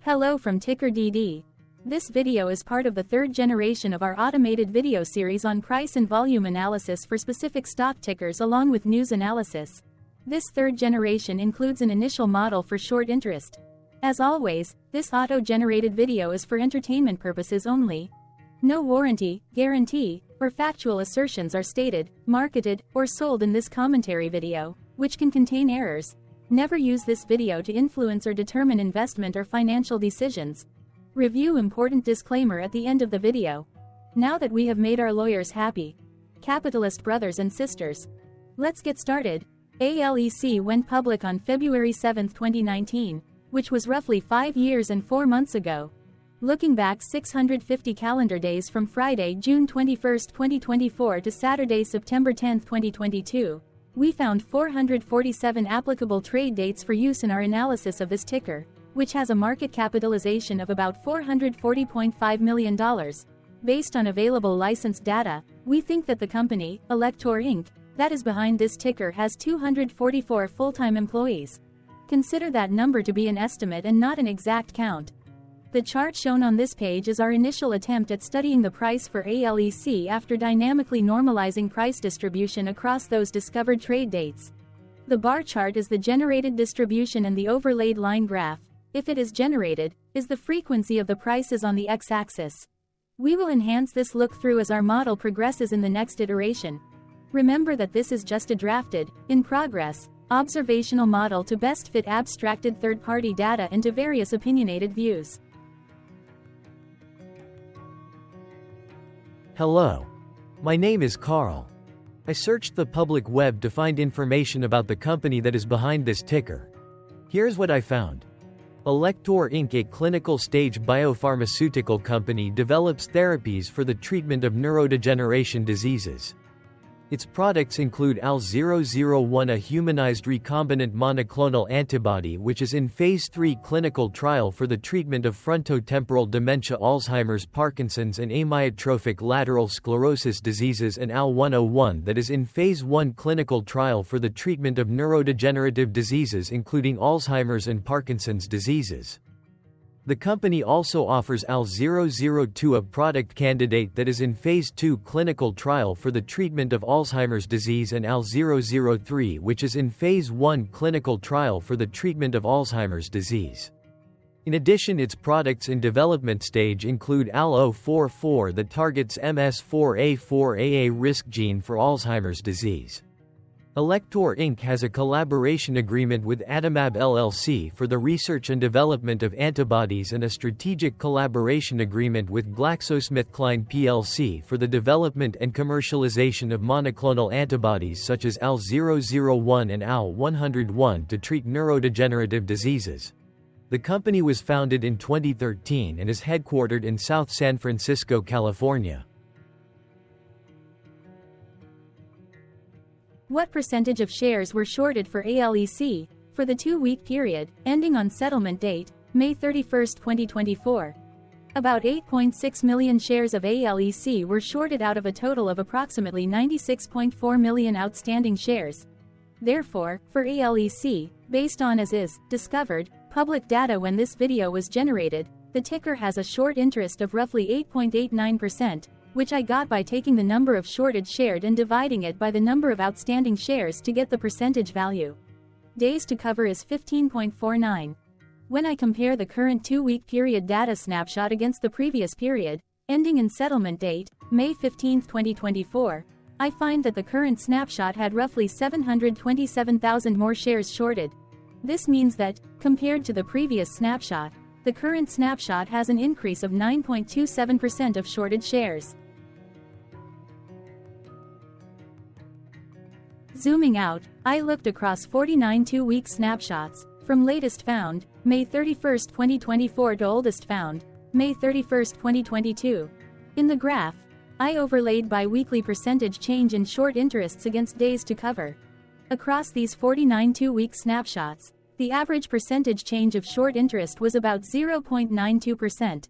Hello from TickerDD. This video is part of the third generation of our automated video series on price and volume analysis for specific stock tickers along with news analysis. This third generation includes an initial model for short interest. As always, this auto-generated video is for entertainment purposes only. No warranty, guarantee, or factual assertions are stated, marketed, or sold in this commentary video, which can contain errors. Never use this video to influence or determine investment or financial decisions. Review important disclaimer at the end of the video. Now that we have made our lawyers happy, capitalist brothers and sisters, let's get started. ALEC went public on February 7, 2019, which was roughly 5 years and 4 months ago. Looking back 650 calendar days from Friday, June 21, 2024 to Saturday, September 10, 2022, we found 447 applicable trade dates for use in our analysis of this ticker, which has a market capitalization of about $440.5 million. Based on available licensed data, we think that the company, ALEC Inc., that is behind this ticker has 244 full-time employees. Consider that number to be an estimate and not an exact count. The chart shown on this page is our initial attempt at studying the price for ALEC after dynamically normalizing price distribution across those discovered trade dates. The bar chart is the generated distribution and the overlaid line graph, if it is generated, is the frequency of the prices on the x-axis. We will enhance this look-through as our model progresses in the next iteration. Remember that this is just a drafted, in progress, observational model to best fit abstracted third-party data into various opinionated views. Hello. My name is Carl. I searched the public web to find information about the company that is behind this ticker. Here's what I found. ALEC Inc., a clinical-stage biopharmaceutical company, develops therapies for the treatment of neurodegeneration diseases. Its products include AL001, a humanized recombinant monoclonal antibody which is in Phase 3 clinical trial for the treatment of frontotemporal dementia, Alzheimer's, Parkinson's and amyotrophic lateral sclerosis diseases, and AL101 that is in Phase 1 clinical trial for the treatment of neurodegenerative diseases including Alzheimer's and Parkinson's diseases. The company also offers AL002, a product candidate that is in Phase 2 clinical trial for the treatment of Alzheimer's disease, and AL003, which is in Phase 1 clinical trial for the treatment of Alzheimer's disease. In addition, its products in development stage include AL044 that targets MS4A4AA risk gene for Alzheimer's disease. ALEC Inc. has a collaboration agreement with Adimab LLC for the research and development of antibodies and a strategic collaboration agreement with GlaxoSmithKline plc for the development and commercialization of monoclonal antibodies such as AL001 and AL101 to treat neurodegenerative diseases. The company was founded in 2013 and is headquartered in South San Francisco, California. What percentage of shares were shorted for ALEC for the 2-week period, ending on settlement date, May 31, 2024? About 8.6 million shares of ALEC were shorted out of a total of approximately 96.4 million outstanding shares. Therefore, for ALEC, based on as is discovered public data when this video was generated, the ticker has a short interest of roughly 8.89%. Which I got by taking the number of shorted shared and dividing it by the number of outstanding shares to get the percentage value. Days to cover is 15.49. When I compare the current 2-week period data snapshot against the previous period, ending in settlement date, May 15, 2024, I find that the current snapshot had roughly 727,000 more shares shorted. This means that, compared to the previous snapshot, the current snapshot has an increase of 9.27% of shorted shares. Zooming out, I looked across 49 2-week snapshots, from latest found, May 31, 2024 to oldest found, May 31, 2022. In the graph, I overlaid bi-weekly percentage change in short interests against days to cover. Across these 49 2-week snapshots, the average percentage change of short interest was about 0.92%.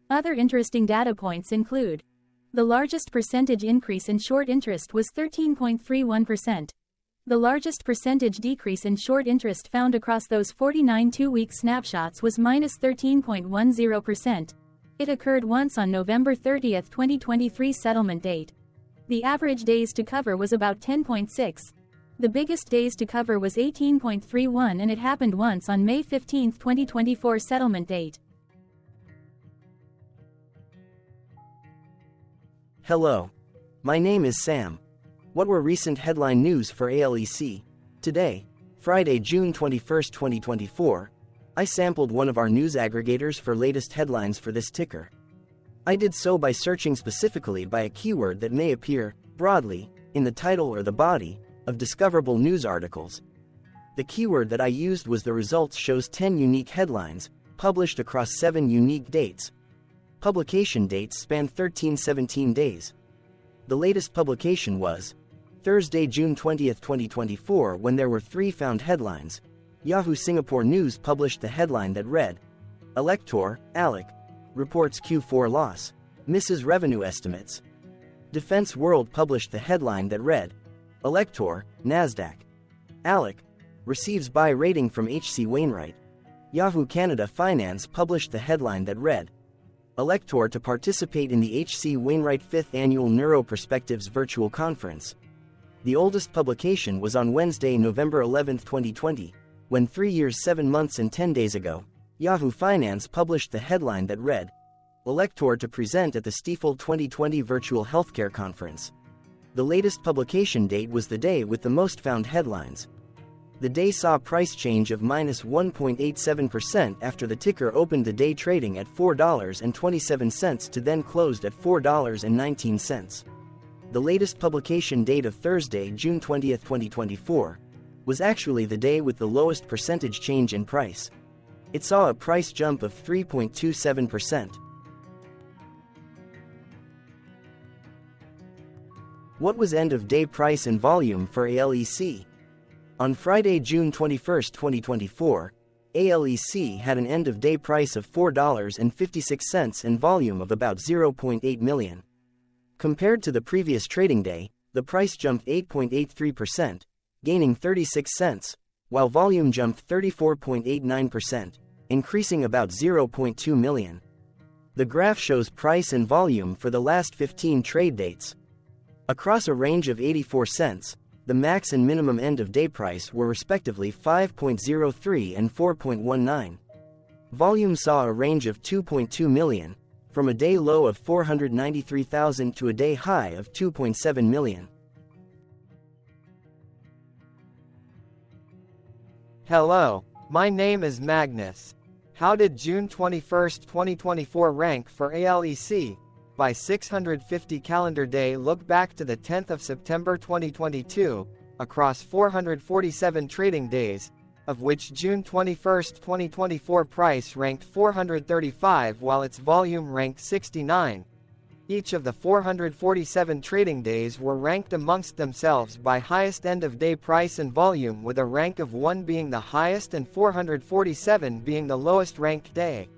Other interesting data points include: the largest percentage increase in short interest was 13.31%. The largest percentage decrease in short interest found across those 49 two-week snapshots was -13.10%. It occurred once on November 30, 2023 settlement date. The average days to cover was about 10.6. The biggest days to cover was 18.31, and it happened once on May 15, 2024 settlement date. Hello. My name is Sam. What were recent headline news for ALEC? Today, Friday, June 21, 2024, I sampled one of our news aggregators for latest headlines for this ticker. I did so by searching specifically by a keyword that may appear, broadly, in the title or the body of discoverable news articles. The keyword that I used was the results shows 10 unique headlines, published across 7 unique dates. Publication dates span 17 days. The latest publication was Thursday, June 20, 2024, when there were 3 found headlines. Yahoo Singapore News published the headline that read, ALEC reports Q4 loss, misses revenue estimates. Defense World published the headline that read, NASDAQ. ALEC receives buy rating from H.C. Wainwright. Yahoo Canada Finance published the headline that read, to participate in the H.C. Wainwright 5th Annual Neuro Perspectives Virtual Conference. The oldest publication was on Wednesday, November 11, 2020, when 3 years, 7 months and 10 days ago, Yahoo Finance published the headline that read, to present at the Stifel 2020 Virtual Healthcare Conference. The latest publication date was the day with the most found headlines. The day saw a price change of -1.87% after the ticker opened the day trading at $4.27 to then closed at $4.19. The latest publication date of Thursday, June 20, 2024, was actually the day with the lowest percentage change in price. It saw a price jump of 3.27%. What was end-of-day price and volume for ALEC? On Friday, June 21, 2024, ALEC had an end-of-day price of $4.56 and volume of about 0.8 million. Compared to the previous trading day, the price jumped 8.83%, gaining 36 cents, while volume jumped 34.89%, increasing about 0.2 million. The graph shows price and volume for the last 15 trade dates. Across a range of 84 cents, the max and minimum end-of-day price were respectively 5.03 and 4.19. Volume saw a range of 2.2 million, from a day low of 493,000 to a day high of 2.7 million. Hello, my name is Magnus. How did June 21, 2024 rank for ALEC? By 650 calendar day look back to the 10th of September 2022, across 447 trading days, of which June 21, 2024 price ranked 435 while its volume ranked 69. Each of the 447 trading days were ranked amongst themselves by highest end-of-day price and volume, with a rank of 1 being the highest and 447 being the lowest ranked day.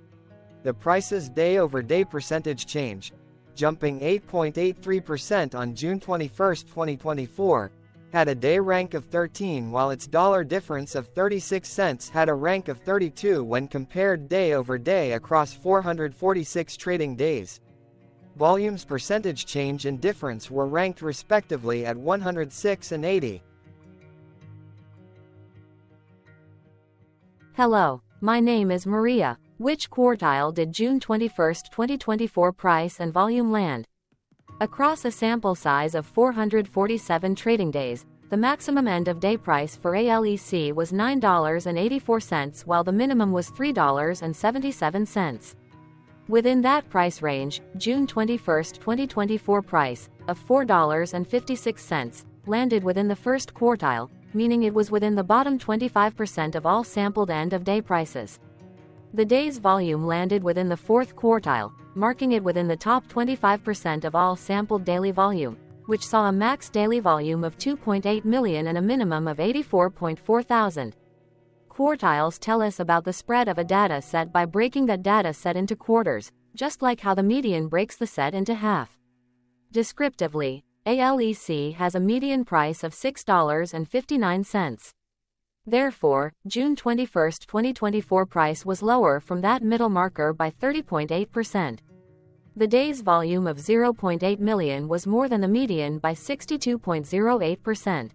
The price's day-over-day percentage change, jumping 8.83% on June 21, 2024, had a day rank of 13 while its dollar difference of 36 cents had a rank of 32 when compared day over day across 446 trading days. Volume's percentage change and difference were ranked respectively at 106 and 80. Hello, my name is Maria. Which quartile did June 21, 2024 price and volume land? Across a sample size of 447 trading days, the maximum end-of-day price for ALEC was $9.84 while the minimum was $3.77. Within that price range, June 21, 2024 price, of $4.56, landed within the first quartile, meaning it was within the bottom 25% of all sampled end-of-day prices. The day's volume landed within the fourth quartile, marking it within the top 25% of all sampled daily volume, which saw a max daily volume of 2.8 million and a minimum of 84.4 thousand. Quartiles tell us about the spread of a data set by breaking that data set into quarters, just like how the median breaks the set into half. Descriptively, ALEC has a median price of $6.59. Therefore, June 21, 2024 price was lower from that middle marker by 30.8%. The day's volume of 0.8 million was more than the median by 62.08%.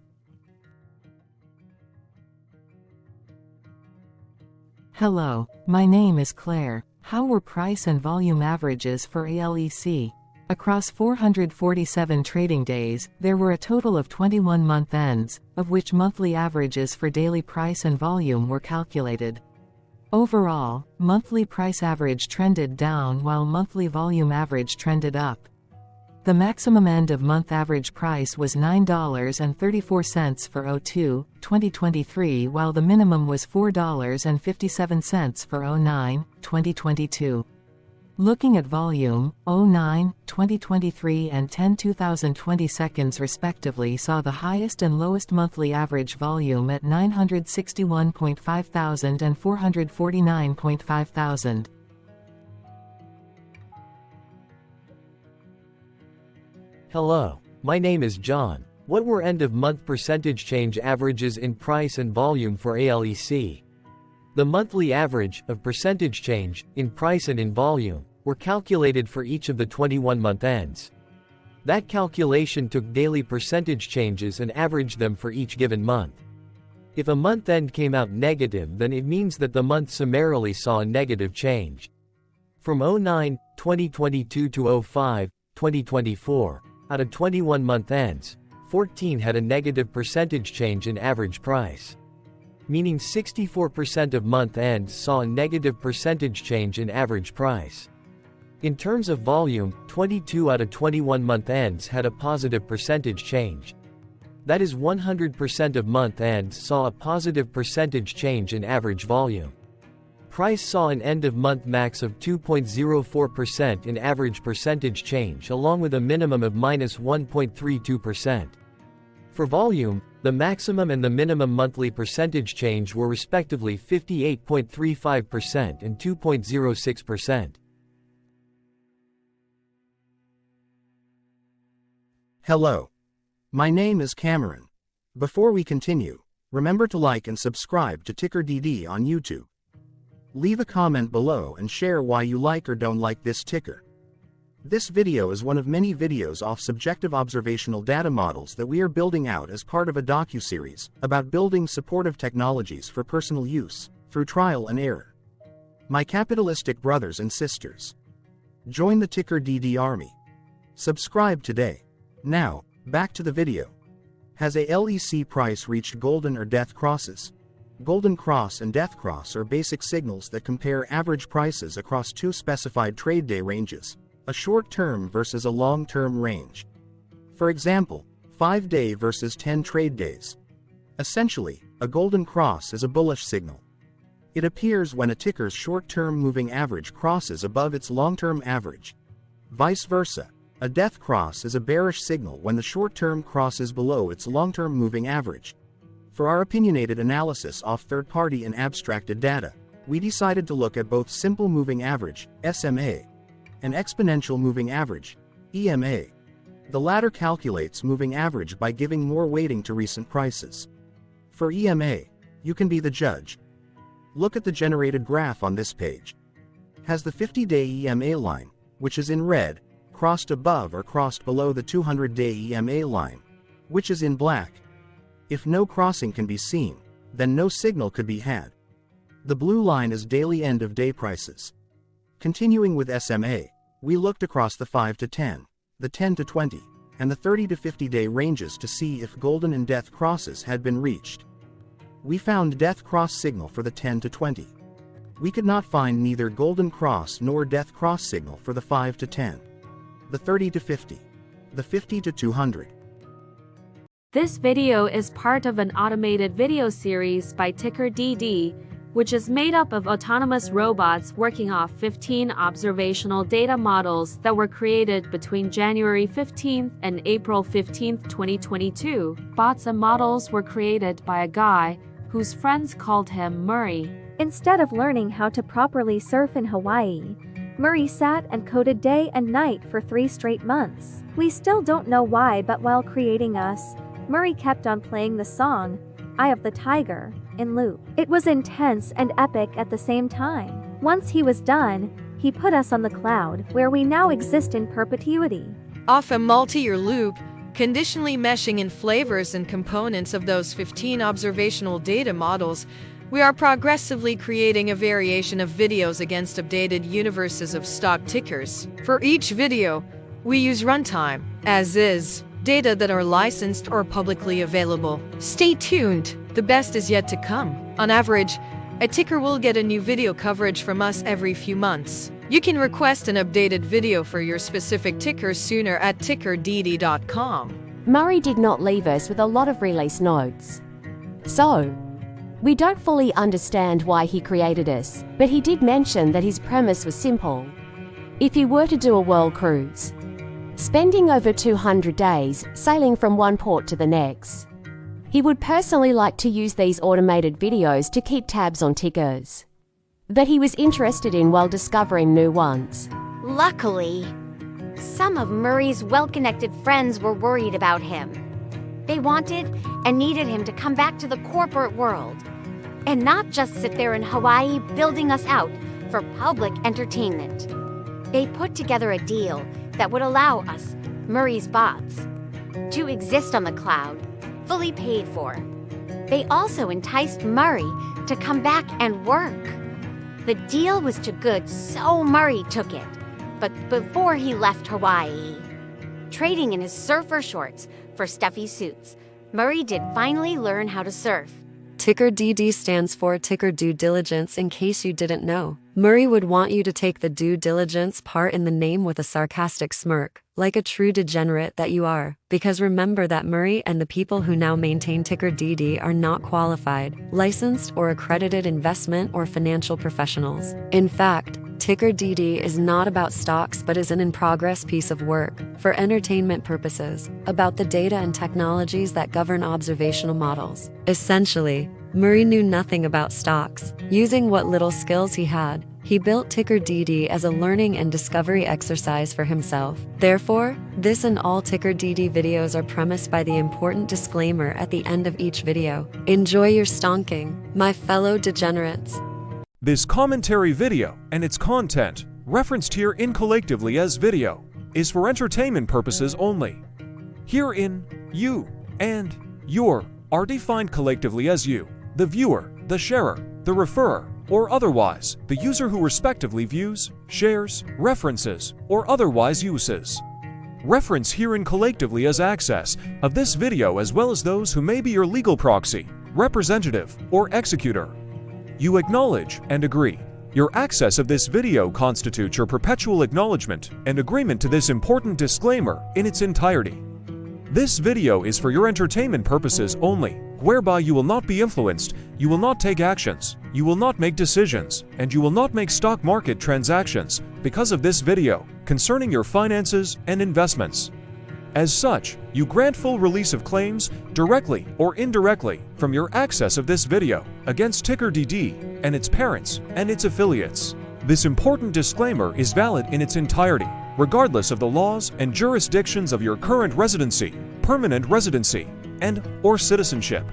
Hello, my name is Claire. How were price and volume averages for ALEC? Across 447 trading days, there were a total of 21 month ends, of which monthly averages for daily price and volume were calculated. Overall, monthly price average trended down while monthly volume average trended up. The maximum end of month average price was $9.34 for 02/2023, while the minimum was $4.57 for 09/2022. Looking at volume, 09/2023 and 10/2020 seconds respectively saw the highest and lowest monthly average volume at 961.5 thousand and 449.5 thousand. Hello, my name is John. What were end-of-month percentage change averages in price and volume for ALEC? The monthly average of percentage change in price and in volume were calculated for each of the 21-month ends. That calculation took daily percentage changes and averaged them for each given month. If a month end came out negative, then it means that the month summarily saw a negative change. From 09/2022 to 05/2024, out of 21 month ends, 14 had a negative percentage change in average price. Meaning 64% of month ends saw a negative percentage change in average price. In terms of volume, 22 out of 21 month ends had a positive percentage change. That is 100% of month ends saw a positive percentage change in average volume. Price saw an end-of-month max of 2.04% in average percentage change, along with a minimum of -1.32%. For volume, the maximum and the minimum monthly percentage change were respectively 58.35% and 2.06%. Hello. My name is Cameron. Before we continue, remember to like and subscribe to TickerDD on YouTube. Leave a comment below and share why you like or don't like this ticker. This video is one of many videos off subjective observational data models that we are building out as part of a docuseries about building supportive technologies for personal use, through trial and error. My capitalistic brothers and sisters, join the TickerDD army. Subscribe today. Now, back to the video. Has ALEC price reached golden or death crosses? Golden cross and death cross are basic signals that compare average prices across two specified trade day ranges, a short-term versus a long-term range. For example, 5-day versus 10 trade days. Essentially, a golden cross is a bullish signal. It appears when a ticker's short-term moving average crosses above its long-term average. Vice versa, a death cross is a bearish signal when the short-term crosses below its long-term moving average. For our opinionated analysis off third-party and abstracted data, we decided to look at both simple moving average, SMA, and exponential moving average, EMA. The latter calculates moving average by giving more weighting to recent prices. For EMA, you can be the judge. Look at the generated graph on this page. Has the 50-day EMA line, which is in red, crossed above or crossed below the 200-day EMA line, which is in black? If no crossing can be seen, then no signal could be had. The blue line is daily end-of-day prices. Continuing with SMA, we looked across the 5 to 10, the 10 to 20, and the 30 to 50-day ranges to see if golden and death crosses had been reached. We found death cross signal for the 10 to 20. We could not find neither golden cross nor death cross signal for the 5 to 10, the 30 to 50, the 50 to 200. This video is part of an automated video series by TickerDD, which is made up of autonomous robots working off 15 observational data models that were created between January 15th and April 15th, 2022. Bots and models were created by a guy whose friends called him Murray. Instead of learning how to properly surf in Hawaii, Murray sat and coded day and night for 3 straight months. We still don't know why, but while creating us, Murray kept on playing the song, Eye of the Tiger, in loop. It was intense and epic at the same time. Once he was done, he put us on the cloud, where we now exist in perpetuity. Off a multi-year loop, conditionally meshing in flavors and components of those 15 observational data models, we are progressively creating a variation of videos against updated universes of stock tickers. For each video, we use runtime, as is, data that are licensed or publicly available. Stay tuned, the best is yet to come. On average, a ticker will get a new video coverage from us every few months. You can request an updated video for your specific ticker sooner at TickerDD.com. Murray did not leave us with a lot of release notes. So, we don't fully understand why he created us, but he did mention that his premise was simple. If he were to do a world cruise, spending over 200 days sailing from one port to the next, he would personally like to use these automated videos to keep tabs on tickers that he was interested in while discovering new ones. Luckily, some of Murray's well-connected friends were worried about him. They wanted and needed him to come back to the corporate world and not just sit there in Hawaii building us out for public entertainment. They put together a deal that would allow us, Murray's bots, to exist on the cloud, fully paid for. They also enticed Murray to come back and work. The deal was too good, so Murray took it. But before he left Hawaii, trading in his surfer shorts for stuffy suits, Murray did finally learn how to surf. TickerDD stands for Ticker Due Diligence, in case you didn't know. Murray would want you to take the due diligence part in the name with a sarcastic smirk, like a true degenerate that you are. Because remember that Murray and the people who now maintain TickerDD are not qualified, licensed, or accredited investment or financial professionals. In fact, TickerDD is not about stocks but is an in-progress piece of work, for entertainment purposes, about the data and technologies that govern observational models. Essentially, Murray knew nothing about stocks. Using what little skills he had, he built TickerDD as a learning and discovery exercise for himself. Therefore, this and all TickerDD videos are premised by the important disclaimer at the end of each video. Enjoy your stonking, my fellow degenerates. This commentary video and its content, referenced here in collectively as video, is for entertainment purposes only. Herein, you and your are defined collectively as you, the viewer, the sharer, the referrer, or otherwise, the user who respectively views, shares, references, or otherwise uses. Reference herein collectively as access of this video as well as those who may be your legal proxy, representative, or executor. You acknowledge and agree. Your access of this video constitutes your perpetual acknowledgement and agreement to this important disclaimer in its entirety. This video is for your entertainment purposes only, whereby you will not be influenced, you will not take actions, you will not make decisions, and you will not make stock market transactions because of this video concerning your finances and investments. As such, you grant full release of claims, directly or indirectly, from your access of this video against TickerDD and its parents and its affiliates. This important disclaimer is valid in its entirety, regardless of the laws and jurisdictions of your current residency, permanent residency, and/or citizenship.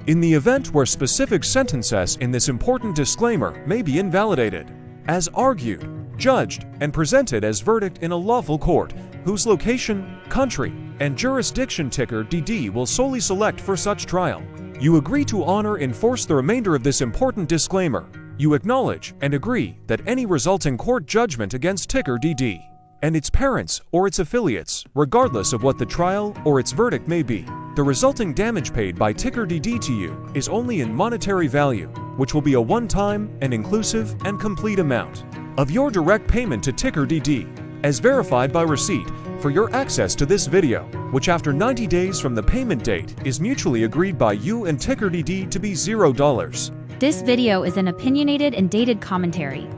In the event where specific sentences in this important disclaimer may be invalidated, as argued, judged, and presented as verdict in a lawful court, whose location, country, and jurisdiction TickerDD will solely select for such trial, you agree to honor and enforce the remainder of this important disclaimer. You acknowledge and agree that any resulting court judgment against TickerDD and its parents or its affiliates, regardless of what the trial or its verdict may be, the resulting damage paid by TickerDD to you is only in monetary value, which will be a one-time and inclusive and complete amount of your direct payment to TickerDD, as verified by receipt, for your access to this video, which after 90 days from the payment date is mutually agreed by you and TickerDD to be $0. This video is an opinionated and dated commentary.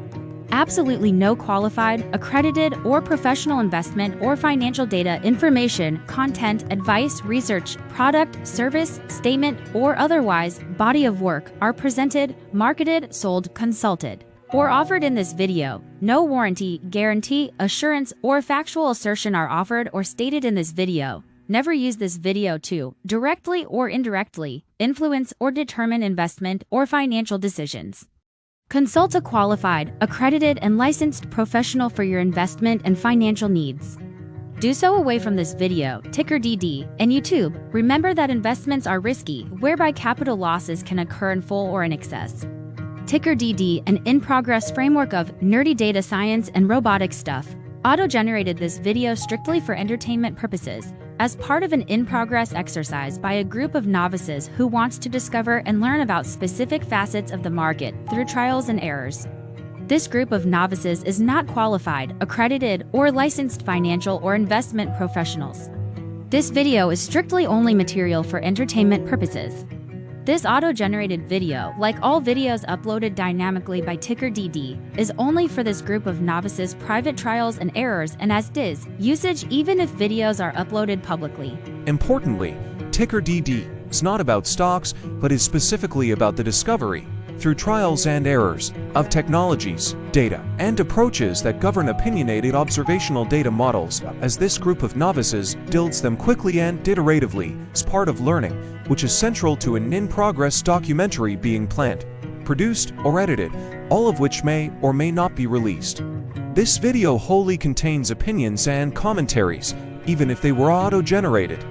Absolutely no qualified, accredited, or professional investment or financial data, information, content, advice, research, product, service, statement, or otherwise body of work are presented, marketed, sold, consulted. or offered in this video. No warranty, guarantee, assurance, or factual assertion are offered or stated in this video. Never use this video to, directly or indirectly, influence or determine investment or financial decisions. Consult a qualified, accredited, and licensed professional for your investment and financial needs. Do so away from this video, TickerDD, and YouTube. Remember that investments are risky, whereby capital losses can occur in full or in excess. TickerDD, an in-progress framework of nerdy data science and robotic stuff, auto-generated this video strictly for entertainment purposes, as part of an in-progress exercise by a group of novices who wants to discover and learn about specific facets of the market through trials and errors. This group of novices is not qualified, accredited, or licensed financial or investment professionals. This video is strictly only material for entertainment purposes. This auto-generated video, like all videos uploaded dynamically by TickerDD, is only for this group of novices' private trials and errors and as is usage even if videos are uploaded publicly. Importantly, TickerDD is not about stocks, but is specifically about the discovery, through trials and errors, of technologies, data, and approaches that govern opinionated observational data models, as this group of novices builds them quickly and iteratively as part of learning, which is central to an in-progress documentary being planned, produced, or edited, all of which may or may not be released. This video wholly contains opinions and commentaries, even if they were auto-generated.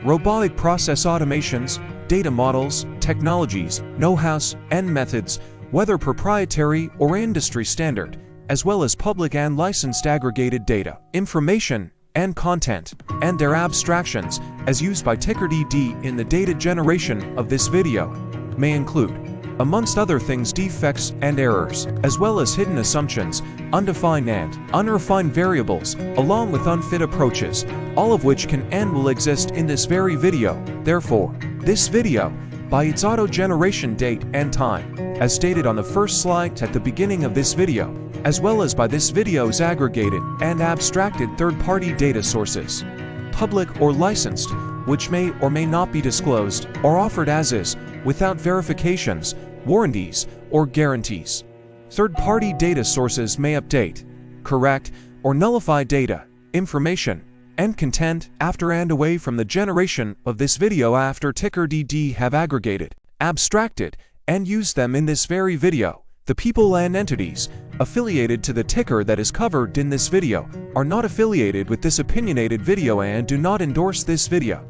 Robotic process automations, data models, technologies, know-hows, and methods, whether proprietary or industry standard, as well as public and licensed aggregated data, information, and content, and their abstractions, as used by TickerDD in the data generation of this video, may include, amongst other things, defects and errors, as well as hidden assumptions, undefined and unrefined variables, along with unfit approaches, all of which can and will exist in this very video. Therefore, this video, by its auto-generation date and time, as stated on the first slide at the beginning of this video, as well as by this video's aggregated and abstracted third-party data sources, public or licensed, which may or may not be disclosed or offered as is, without verifications, warranties, or guarantees. Third-party data sources may update, correct, or nullify data, information, and content after and away from the generation of this video after TickerDD have aggregated, abstracted, and used them in this very video. The people and entities affiliated to the ticker that is covered in this video are not affiliated with this opinionated video and do not endorse this video.